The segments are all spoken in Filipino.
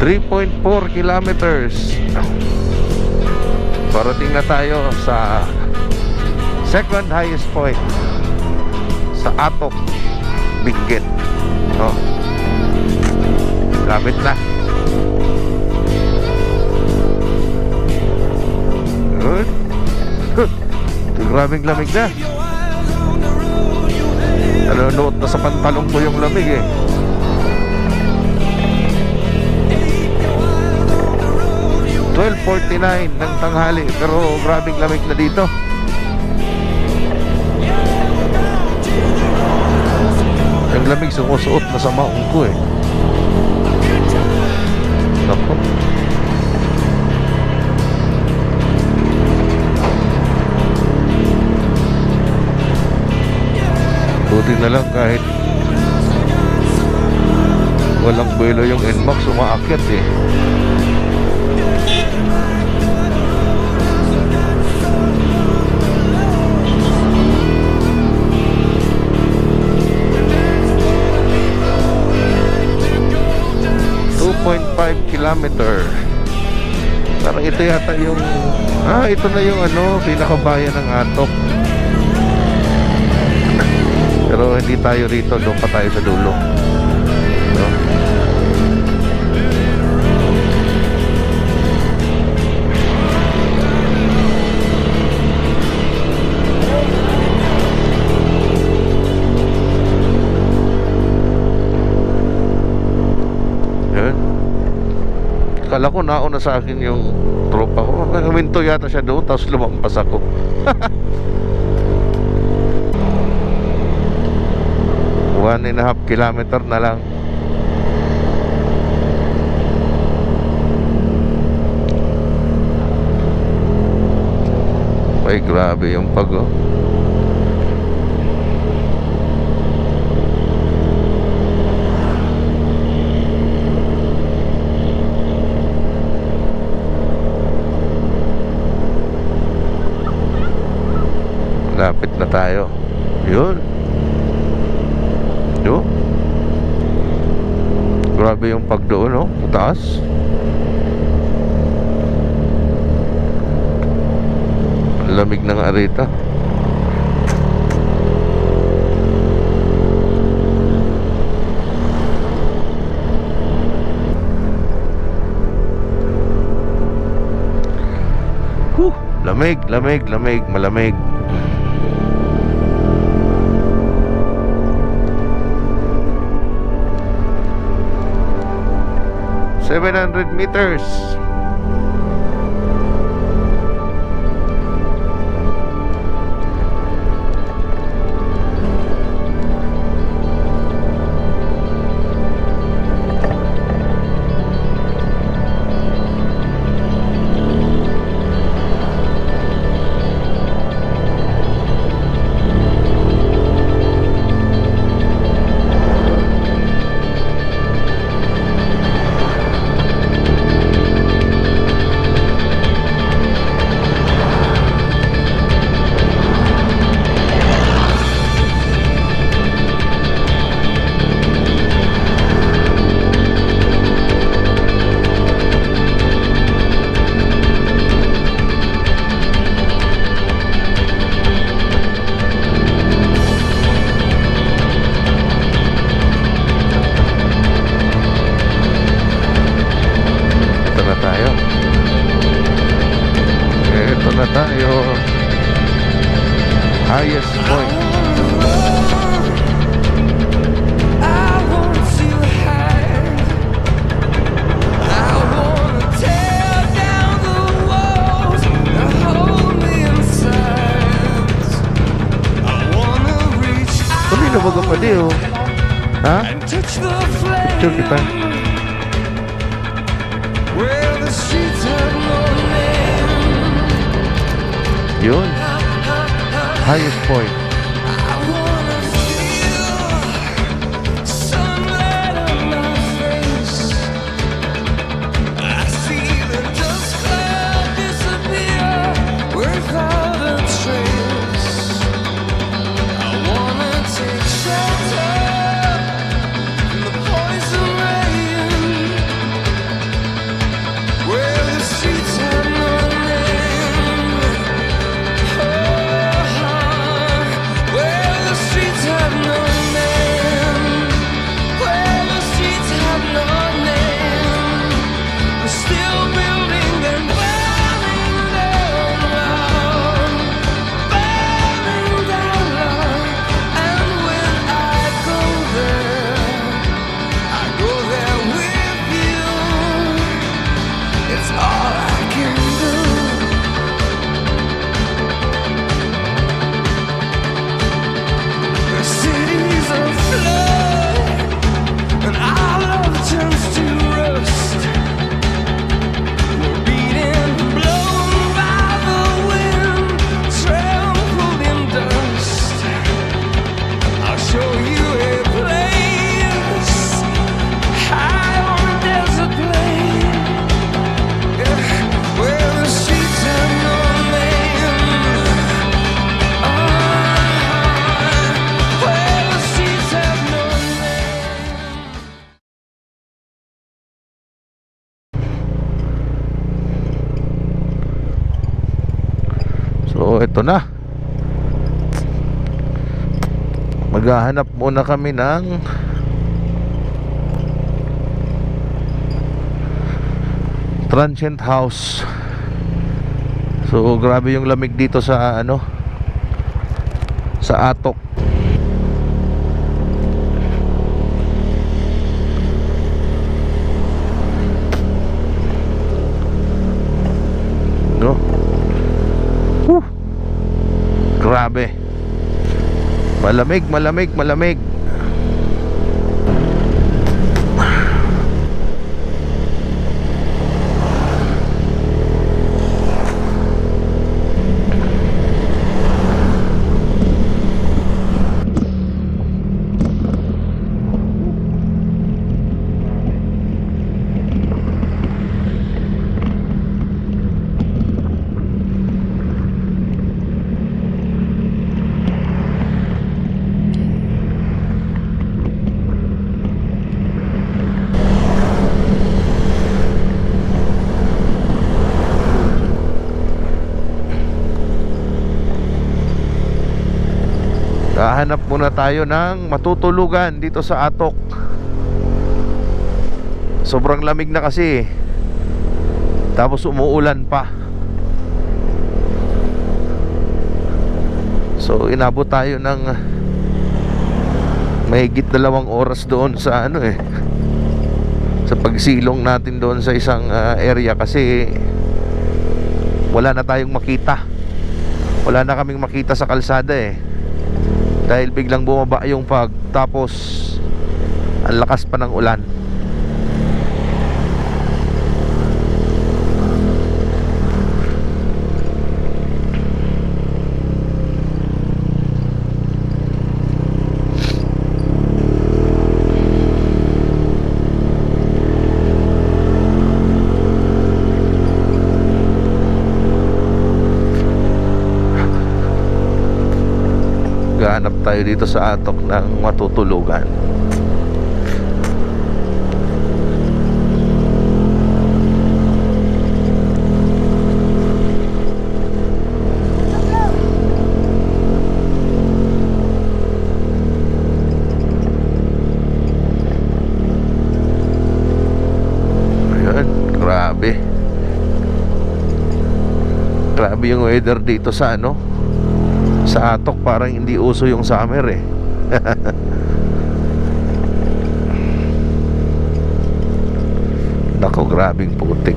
3.4 kilometers. Parating na tayo sa second highest point sa Atok, Benguet. Oh, lapit na. Good. Grabing lamig na. Nanonood na sa pantalong ko yung lamig eh. $12:49 ng tanghali, pero grabing lamig na dito. Yung lamig sumusuot na sa maong ko eh. Nako. Buti na lang kahit walang buwelo yung NMAX, umaakyat eh. Kilometer. Parang ito yata yung ito na yung pinakabayan ng Atok. Pero hindi tayo rito, doon pa tayo sa dulo. No? Kala ko nauna sa akin yung tropa ko. Huminto yata siya doon, tapos lumampas ako. One and a half kilometer na lang. Ay, grabe yung pag-o. Lapit na tayo. Yun. Yun. Grabe yung pagdoon, no? Taas. Lamig ng arita. Lamig, lamig, lamig, malamig. $700 meters. Highest point. Kanina baga pa di oh. Ha? Picture kita. Yun. Highest point. ito na. Maghahanap muna kami ng transient house. So grabe yung lamig dito sa ano, sa Atok. No? Grabe. Malamig, malamig, malamig. Hahanap muna tayo ng matutulugan dito sa Atok. Sobrang lamig na kasi, tapos umuulan pa. So inabot tayo ng mahigit 2 oras doon sa ano sa pagsilong natin doon sa isang area, kasi wala na tayong makita. Wala na kaming makita sa kalsada dahil biglang bumaba yung fog, tapos ang lakas pa ng ulan. Hanap tayo dito sa Atok ng matutulugan. Ayan, grabe. Grabe yung weather dito sa ano, sa Atok. Parang hindi uso yung summer Nako, grabing putik.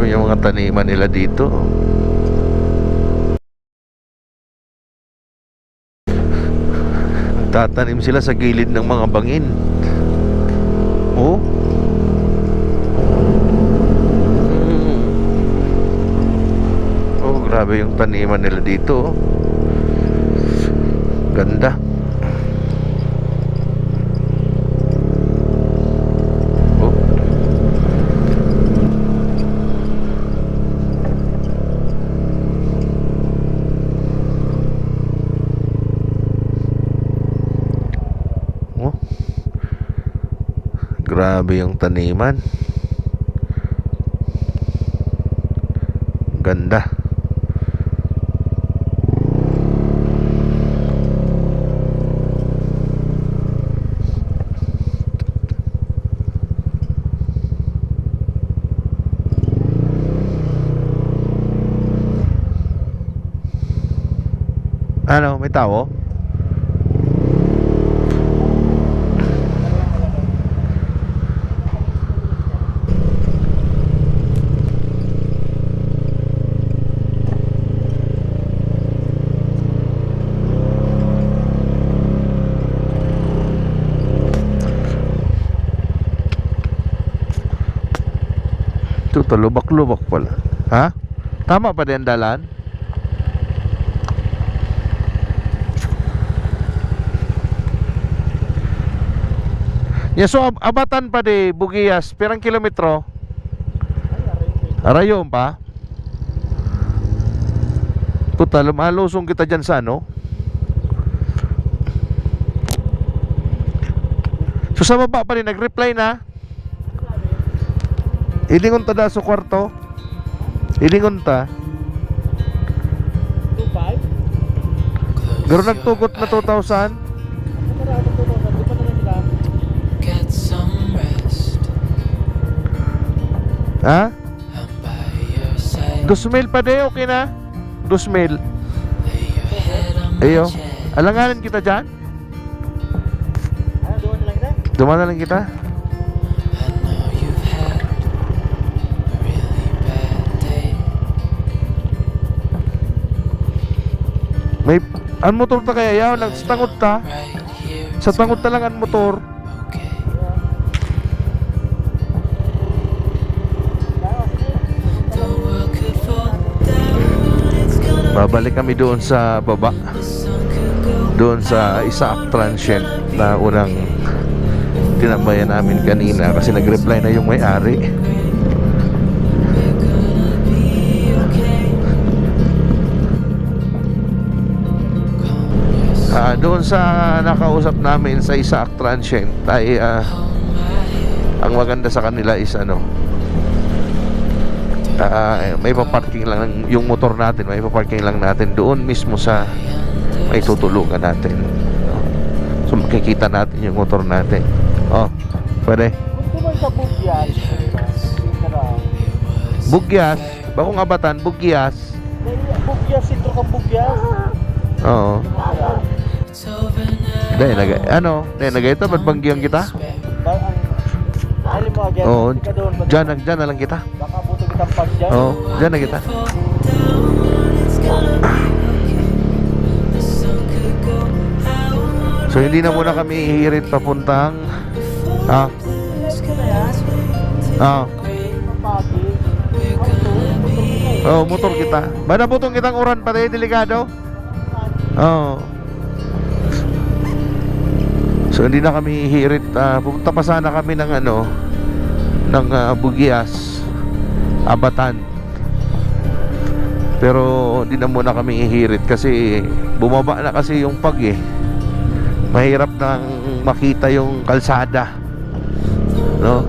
Yung mga taniman nila dito. Tatanim sila sa gilid ng mga bangin. Oh. Oh, grabe yung taniman nila dito. Ganda. Oh. Grabe yung taniman. Ganda. Ano, may tao? Ito, lubak-lubak pala. Ha? Tama pa din dalan? Yes, so abatan pa di Bugias, pirang kilometro? Arayon pa? Total, malusong kita dyan sa ano. So sa baba pa rin, nag-reply na. Ilingon ta da sa kwarto. Ilingon ta. 2.5? Garo nagtugot na 2,000. Get some rest. Ha? I'm by your side. 2,000 pa de, okay na? 2,000. Lay your head on my Ayo. chest. Alanganin kita dyan. Ano, doon na lang kita? Dumaan na lang kita. I know you've had a really bad day. May ang motor ta kaya yaw, nagstangot ta. Right here. Sa tangot na lang ang motor. Okay. The world could fall down. It's gonna Babalik kami doon sa baba. the sun could go. Doon sa Isaac Transient na unang tinambayan namin kanina kasi nag-reply na yung may-ari. We're gonna be okay. Calm yourself. Doon sa nakausap namin sa Isaac Transient ay Hold my hand. ang maganda sa kanila is ano, may paparking lang yung motor natin, may paparking lang natin doon mismo sa may tutulugan natin. So makikita natin yung motor natin. Oh, pwede. Gusto mo sa Bugyas? Bugyas, Bakong Abatan, Bugyas. Bugyas, sentro kang Bugyas. Oo. It's over now. Dahil nagayta, ba't banggiyan kita? Alim mo again, Oo, hindi ka doon. dyan na lang kita. Baka buto kitang pag dyan. Oo, dyan na kita. Fall down. It's gonna be okay. The sun could go out. So hindi na muna kami hihirit papuntang Ah, Relax ka na yan. Mapagi. oh, motor kita. Bada putong kitang uran pati delikado. Oo. So hindi na kami hihirit. Pupunta pa sana kami ng ano, ng Bugyas, Abatan. Pero hindi na muna kami hihirit kasi bumaba na kasi yung pag eh. Mahirap nang makita yung kalsada, no?